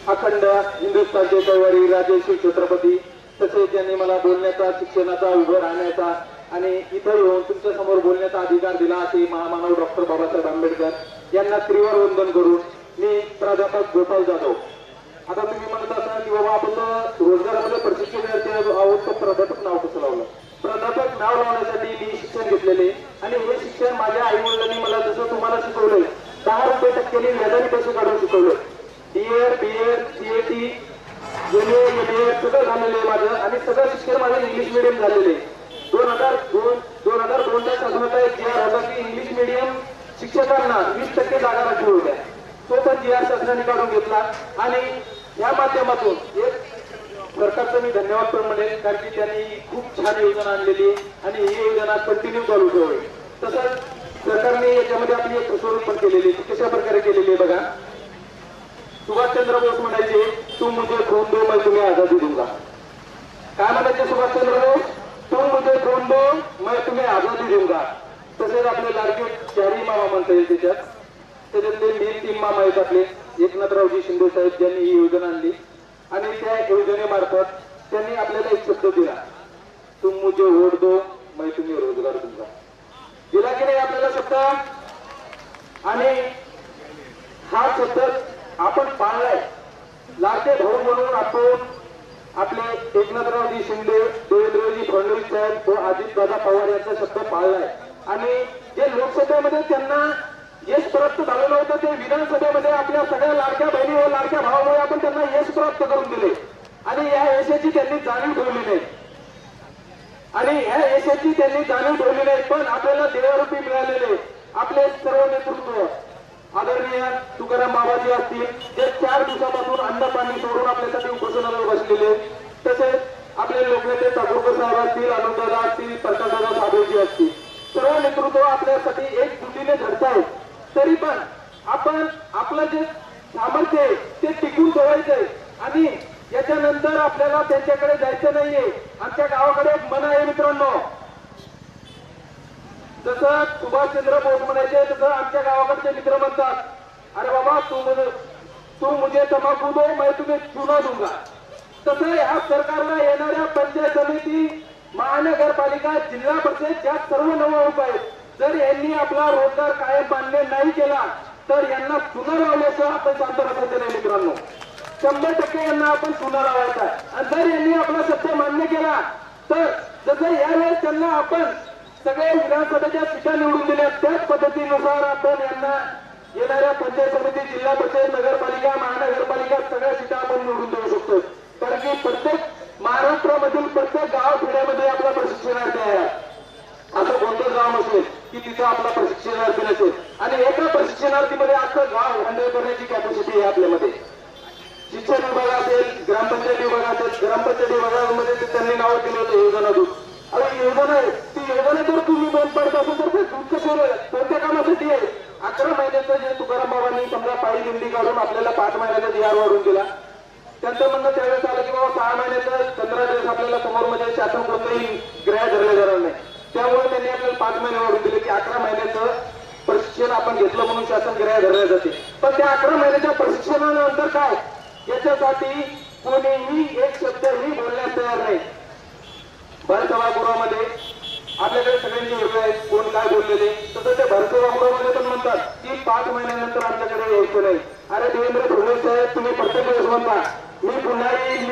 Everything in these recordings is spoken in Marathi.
अखंड हिंदुस्थानचे कैवारी राजेश्री छत्रपती, तसेच ज्यांनी मला बोलण्याचा, शिक्षणाचा, उभं राहण्याचा आणि इथं येऊन तुमच्या समोर बोलण्याचा अधिकार दिला असे महामानव डॉक्टर बाबासाहेब आंबेडकर यांना त्रिवार वंदन करून मी प्राध्यापक गोपाल जाधव. आता तुम्ही म्हणत असाल की बाबा आपण रोजगारामध्ये प्रशिक्षण आहोत, तर प्राध्यापक नाव कसं लावलं? प्राध्यापक नाव लावण्यासाठी मी शिक्षण घेतलेले आणि हे शिक्षण माझ्या आई वडिलांनी मला जसं तुम्हाला शिकवलंय 10 रुपये टक्क्यांनी व्याजाने पैसे काढून शिकवले. डीएड, बीएड, सीएटी, एमए सगळं झालेलं आहे माझं आणि सगळं शिक्षण माझं इंग्लिश मिडियम झालेले. 2002च्या शासनाचा एक जी आर होता की इंग्लिश मिडियम शिक्षकांना 20% जागा राखीव होत्या. तो पण जी आर शासनाने काढून घेतला आणि या माध्यमातून एक सरकारचं मी धन्यवाद पण म्हणेन, कारण की त्यांनी खूप छान योजना आणलेली आणि ही योजना कंटिन्यू चालू ठेवली. तसंच सरकारने याच्यामध्ये आपली एक सुधारणा पण केलेली. कशा प्रकारे केलेली आहे बघा. सुभाषचंद्र बोस म्हणायचे, तू मुझे खून दो मैं तुम्हें आजादी दूंगा. काय म्हणायचे सुभाषचंद्र बोस? तू मुझे खून दो मैं तुम्हें आजादी दूंगा. तसेच आपले लाडके चारही मामा म्हणता येईल त्याच्यातले मेन 3 मामा आहेत आपले एकनाथरावजी शिंदे साहेब, ज्यांनी ही योजना आणली आणि त्या योजनेमार्फत त्यांनी आपल्याला एक शब्द दिला, तुम मुझे वोट दो मैं तुम्हें रोजगार दूंगा. दिला की नाही आपल्याला शब्द? आणि हा शब्द आपण पाळलाय. लाडके भाऊ म्हणून आपण आपले एकनाथरावजी शिंदे, देवेंद्रजी फडणवीस साहेब व अजितदादा पवार यांचा शब्द पाळलाय आणि जे लोकसभेमध्ये त्यांना यश प्राप्त झालं नव्हतं ते विधानसभेमध्ये आपल्या सगळ्या लाडक्या बहिणी व लाडक्या भावामुळे आपण त्यांना यश प्राप्त करून दिले आणि या यशाची त्यांनी जाणीव ठेवली नाही आणि या यशाची त्यांनी जाणीव ठेवली नाही. पण आपल्याला देवरूपी मिळालेले आपले सर्व नेतृत्व आदरणीय तुकाराम बाबाजी असतील, जे 4 दिवसापासून अन्न पाणी सोडून आपल्यासाठी उपोषणाला बसलेले, तसेच आपले लोकनेते ठाकूरकर साहेब असतील, अनुदादा असतील, प्रकाशदादा साबळेजी असतील, सर्व नेतृत्व आपल्यासाठी एक जुटीने झटतायत. तरी पण आपण आपलं जे सामर्थ्य आहे ते टिकून ठेवायचंय आणि याच्यानंतर आपल्याला त्यांच्याकडे जायचं नाहीये. आमच्या गावाकडे एक मन आहे मित्रांनो, जसं सुभाषचंद्र बोस म्हणायचे तसं आमच्या गावाकडचे मित्र म्हणतात, अरे बाबा तू मुझे तंबाखू दो मैं तुम्हें चुना दूंगा. तसं या सरकारला येणाऱ्या पंचायत समिती, महानगरपालिका, जिल्हा परिषद या सर्व निवडणुका आहेत. जर यांनी आपला रोजगार कायम मान्य नाही केला तर यांना चुना लावल्याचं आपण शांत बसायचं नाही मित्रांनो. 100% यांना आपण चुना लावायचा आणि जर यांनी आपला सत्य मान्य केला तर जसं यावेळेस त्यांना आपण सगळे विधानसभेच्या सीटा निवडून दिल्या त्याच पद्धतीनुसार आपण यांना येणाऱ्या पंचायत समिती, जिल्हा परिषद, नगरपालिका, महानगरपालिका सगळ्या सीटा आपण निवडून देऊ शकतो. कारण की प्रत्येक महाराष्ट्रामधील प्रत्येक गाव खेड्यामध्ये आपला प्रशिक्षणार्थी आहे. असं कोणतं गाव नसेल की तिथं आपला प्रशिक्षणार्थी नसेल आणि एका प्रशिक्षणार्थीमध्ये अख्खं गाव हँडल करण्याची कॅपॅसिटी आहे आपल्यामध्ये. शिक्षण विभाग असेल, ग्रामपंचायत विभाग असेल, ग्रामपंचायत विभागामध्ये त्यांनी नाव दिलं होतं योजना दूध. अरे योजना आहे ती योजना जर तुम्ही बंद पडत असेल तर ते दूध कसं कोणत्या कामासाठी आहे? 11 महिन्याचं जे तुकाराम बाबांनी समजा पायी दिंडी काढून आपल्याला 5 महिन्याचा DR वाढवून दिला. त्यांचं म्हणणं त्यावेळेस आलं की बाबा 6 महिन्याचं 15 दिवस आपल्याला समोर म्हणजे शासन कोणतंही ग्रह धरले जाणार नाही. त्यामुळे त्यांनी आपल्याला 5 महिने वाढवून दिले की 11 महिन्याचं प्रशिक्षण आपण घेतलं म्हणून शासन ग्रह धरले जाते. पण त्या 11 महिन्याच्या प्रशिक्षणानंतर काय? याच्यासाठी कोणीही एक शब्दही बोलण्यास तयार नाही. भर सभागृहामध्ये आपल्याकडे सगळ्यांची वेगळे आहेत, कोण काय बोललेले, तसं ते भर सभागृहामध्ये पण म्हणतात की 5 महिन्यानंतर आमच्याकडे यायचं नाही. अरे देवेंद्र फडणवीस साहेब, तुम्ही प्रत्येक वेळेस म्हणता मी पुन्हा येईल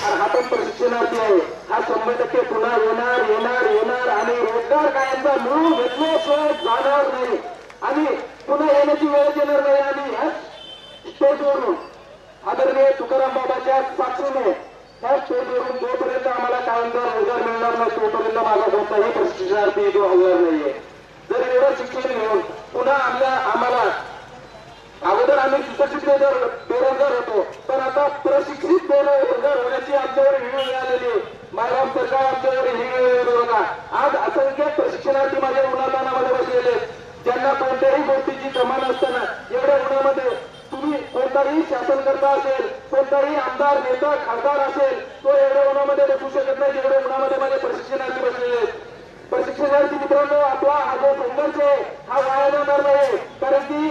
आणि हा पण प्रशिक्षणार्थी आहे. हा 100% पुन्हा येणार आणि रोजगार कायमचा मिळवून घेतल्याशिवाय जाणार नाही आणि पुन्हा येण्याची वेळ येणार नाही. आणि ह्या स्टेजवरून आदरणीय तुकाराम बाबाच्या साक्षीने ह्या स्टेजवरून जोपर्यंत आम्हाला कायमचा रोजगार मिळणार नाही तोपर्यंत माझा कोणताही प्रशिक्षणार्थी तो हलणार नाहीये. जर एवढं शिक्षण घेऊन पुन्हा आम्हाला अगोदर आम्ही सुशिक्षित बेरोजगार होतो पण आता प्रशिक्षित बेरोजगार होण्याची आमच्यावर ही वेळ आलेली. मायबाप सरकार आमच्यावर ही वेळ बघा. आज असंख्य प्रशिक्षणार्थी माझ्या उन्हातानामध्ये बसलेले, ज्यांना कोणत्याही गोष्टीची कमा नसताना एवढ्या उन्हामध्ये तुम्ही कोणताही शासनकर्ता असेल, कोणताही आमदार, नेता, खासदार असेल, तो एवढ्या उन्हामध्ये बसू शकत नाही जेवढ्या उन्हामध्ये माझे प्रशिक्षणार्थी बसलेले. प्रशिक्षणार्थी मित्रांनो, आपला हा जो संघर्ष आहे हा वाया जाणार नाही. कारण की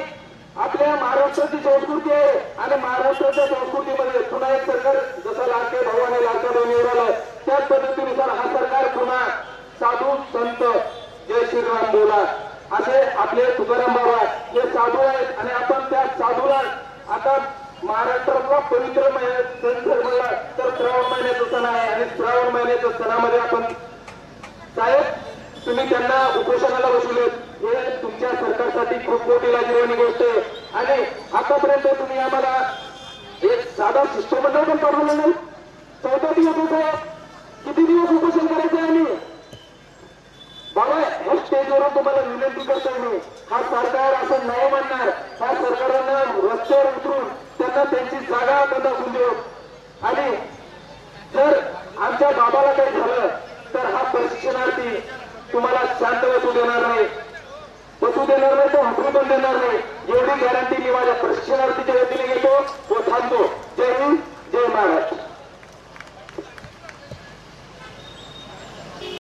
आपल्या महाराष्ट्राची संस्कृती आहे आणि महाराष्ट्राच्या संस्कृतीमध्ये पुन्हा एक सरकार जसं लाडके भाऊ आणि लाडक्या बहिणीवर आलं त्याच पद्धतीनुसार हा सरकार पुन्हा साधू संत जय श्रीराम बोला असे आपले तुकाराम बाबा हे साधू आहेत आणि आपण त्या साधूला आता महाराष्ट्रातला पवित्र सण म्हणला तर श्रावण महिन्याचा सण आहे आणि श्रावण महिन्याच्या सणामध्ये आपण साहेब तुम्ही त्यांना उपोषणाला बसवलेत हे तुमच्या सरकारसाठी खूप मोठी लाजिरवाणी गोष्ट आहे आणि आतापर्यंत तुम्ही आम्हाला एक साधा शिष्टमंडळ पण पाठवलं नाही 14 दिवस होत आहे किती दिवस उपोषण करायचं आम्ही बाबा ह्या स्टेजवरून तुम्हाला विनंती करतोय मी हा सरकार असं नाही म्हणणार ह्या सरकारांना रस्त्यावर उतरून त्यांना त्यांची जागा बंद असून देऊ आणि जर आमच्या बाबाला काही झालं तर हा प्रशिक्षणार्थी तुम्हाला शांत बसू देणार नाही तर हसू पण देणार नाही एवढी गॅरंटी मी माझ्या